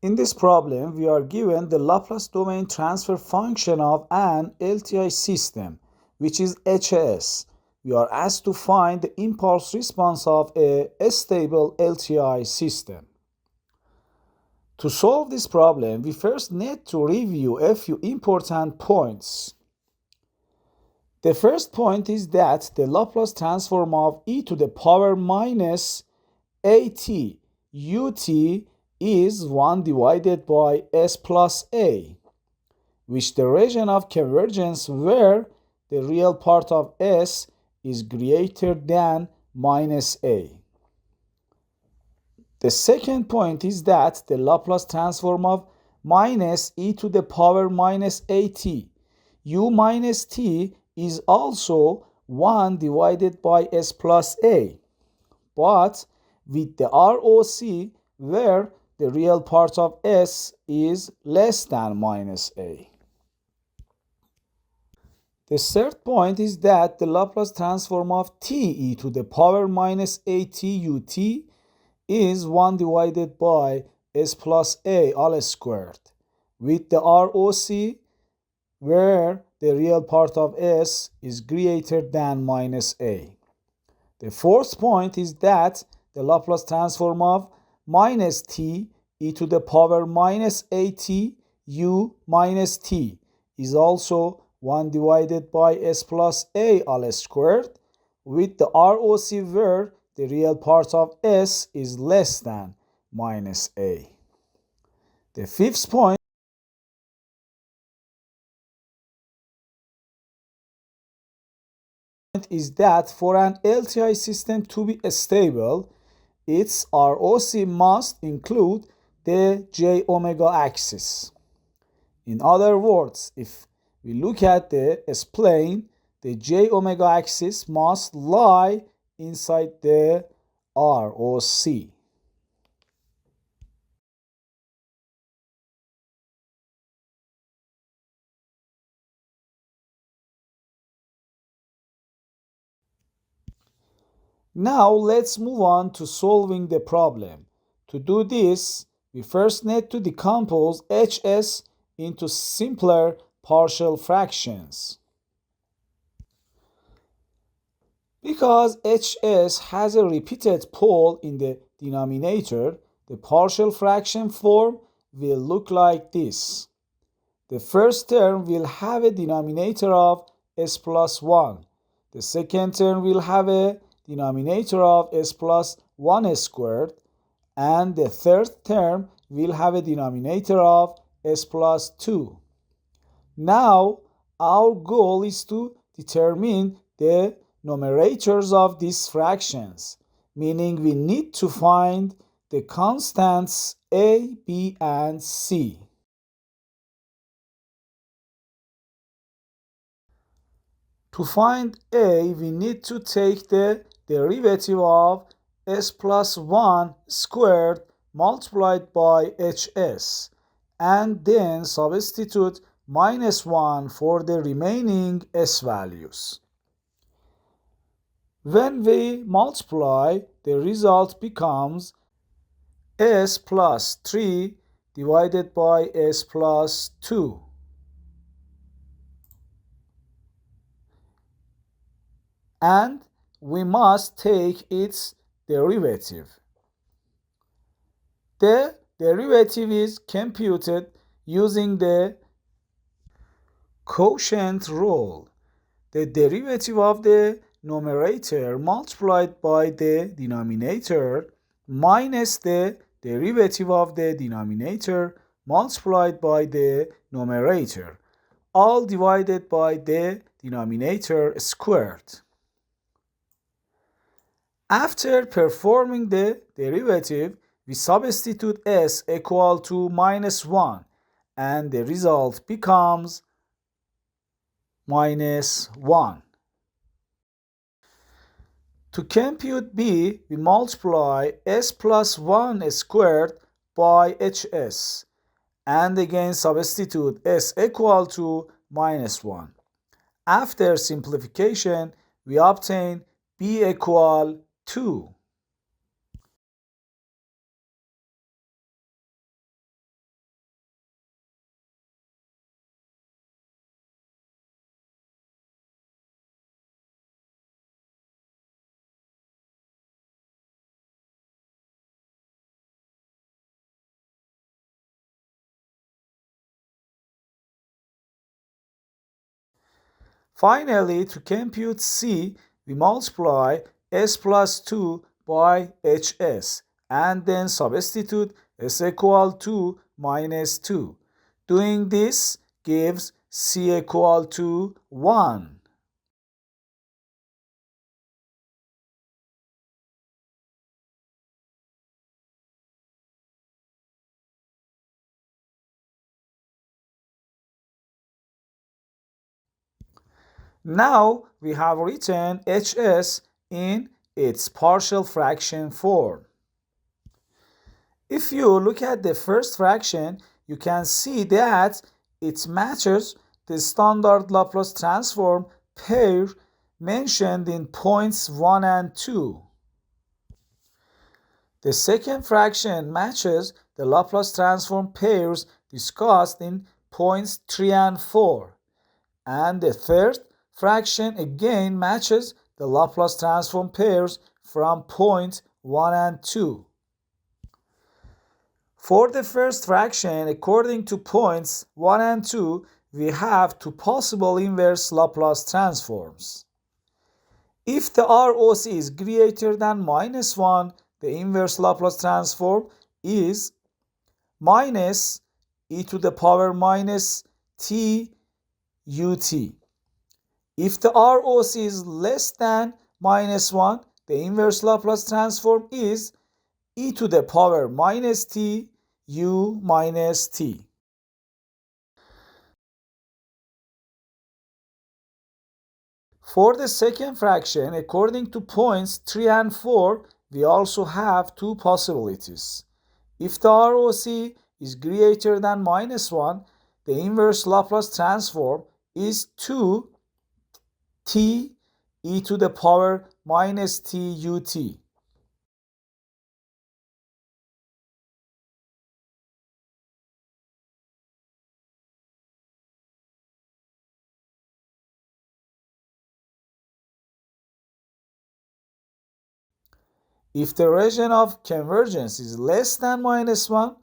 In this problem, we are given the Laplace domain transfer function of an LTI system, which is HS. We are asked to find the impulse response of a stable LTI system. To solve this problem, we first need to review a few important points. The first point is that the Laplace transform of e to the power minus at ut is 1 divided by s plus a, which the region of convergence where the real part of s is greater than minus a. The second point is that the Laplace transform of minus e to the power minus at u minus t is also 1 divided by s plus a, but with the ROC where the real part of s is less than minus a. The third point is that the Laplace transform of t e to the power minus at ut is 1 divided by s plus a all squared, with the ROC where the real part of s is greater than minus a. The fourth point is that the Laplace transform of minus t e to the power minus at u minus t is also 1 divided by s plus a all squared, with the ROC where the real part of s is less than minus a. The fifth point is that for an LTI system to be stable, its ROC must include the j omega axis. In other words, if we look at the plane, the j omega axis must lie inside the ROC. Now let's move on to solving the problem. To do this, we first need to decompose HS into simpler partial fractions. Because HS has a repeated pole in the denominator, the partial fraction form will look like this. The first term will have a denominator of s plus 1. The second term will have a denominator of s plus 1 squared, and the third term will have a denominator of s plus 2. Now, our goal is to determine the numerators of these fractions, meaning we need to find the constants a, b, and c. To find a, we need to take the derivative of s plus 1 squared multiplied by hs, and then substitute minus 1 for the remaining s values. When we multiply, the result becomes s plus 3 divided by s plus 2. And we must take its derivative. The derivative is computed using the quotient rule. The derivative of the numerator multiplied by the denominator minus the derivative of the denominator multiplied by the numerator, all divided by the denominator squared. After performing the derivative, we substitute s equal to minus 1, and the result becomes minus 1. To compute b, we multiply s plus 1 squared by hs, and again substitute s equal to minus 1. After simplification, we obtain b equal 2. Finally, to compute c, we multiply s plus 2 by hs and then substitute s equal to minus 2. Doing this gives c equal to 1. Now we have written hs in its partial fraction form. If you look at the first fraction, you can see that it matches the standard Laplace transform pair mentioned in points 1 and 2. The second fraction matches the Laplace transform pairs discussed in points 3 and 4. And the third fraction again matches the Laplace transform pairs from point 1 and 2. For the first fraction, according to points 1 and 2, we have two possible inverse Laplace transforms. If the ROC is greater than minus 1, the inverse Laplace transform is minus e to the power minus t ut. If the ROC is less than minus 1, the inverse Laplace transform is e to the power minus t u minus t. For the second fraction, according to points 3 and 4, we also have two possibilities. If the ROC is greater than minus 1, the inverse Laplace transform is 2t e to the power minus t ut. If the region of convergence is less than minus 1,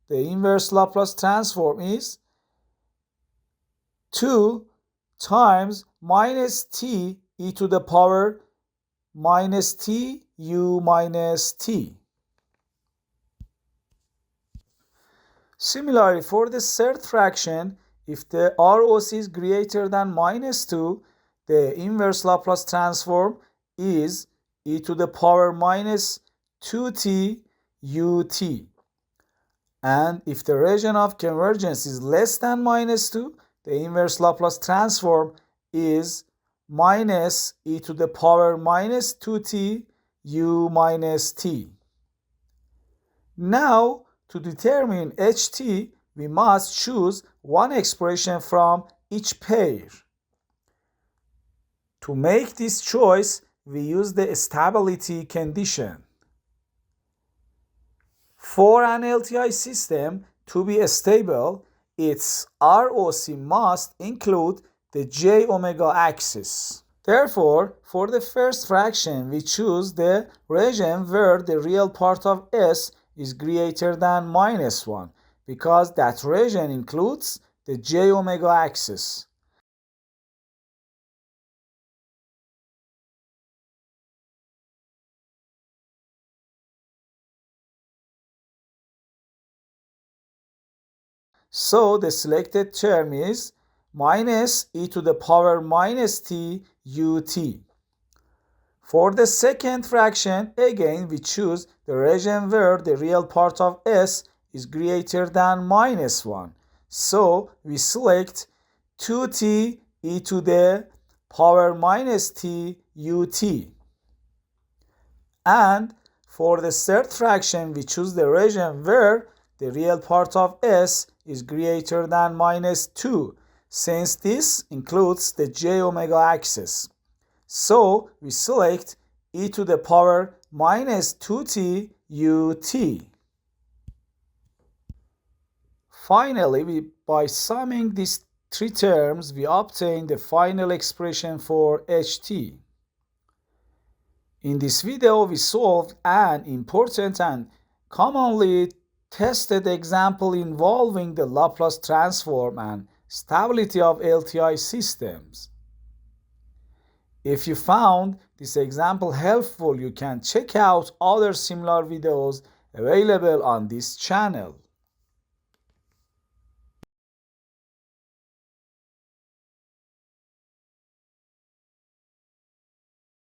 the inverse Laplace transform is 2 times minus t e to the power minus t u minus t. Similarly, for the third fraction, if the ROC is greater than minus 2, the inverse Laplace transform is e to the power minus 2t ut. And if the region of convergence is less than minus 2, the inverse Laplace transform is minus e to the power minus 2t u minus t. Now, to determine ht, we must choose one expression from each pair. To make this choice, we use the stability condition. For an LTI system to be stable, its ROC must include the j omega axis. Therefore, for the first fraction, we choose the region where the real part of s is greater than minus 1, because that region includes the j omega axis. So the selected term is minus e to the power minus t ut. For the second fraction, again we choose the region where the real part of s is greater than minus 1. So we select 2t e to the power minus t ut. And for the third fraction, we choose the region where the real part of s is greater than minus 2, since this includes the j omega axis. So we select e to the power minus 2t ut. Finally, by summing these three terms, we obtain the final expression for ht. In this video, we solved an important and commonly tested example involving the Laplace transform and stability of LTI systems. If you found this example helpful, you can check out other similar videos available on this channel.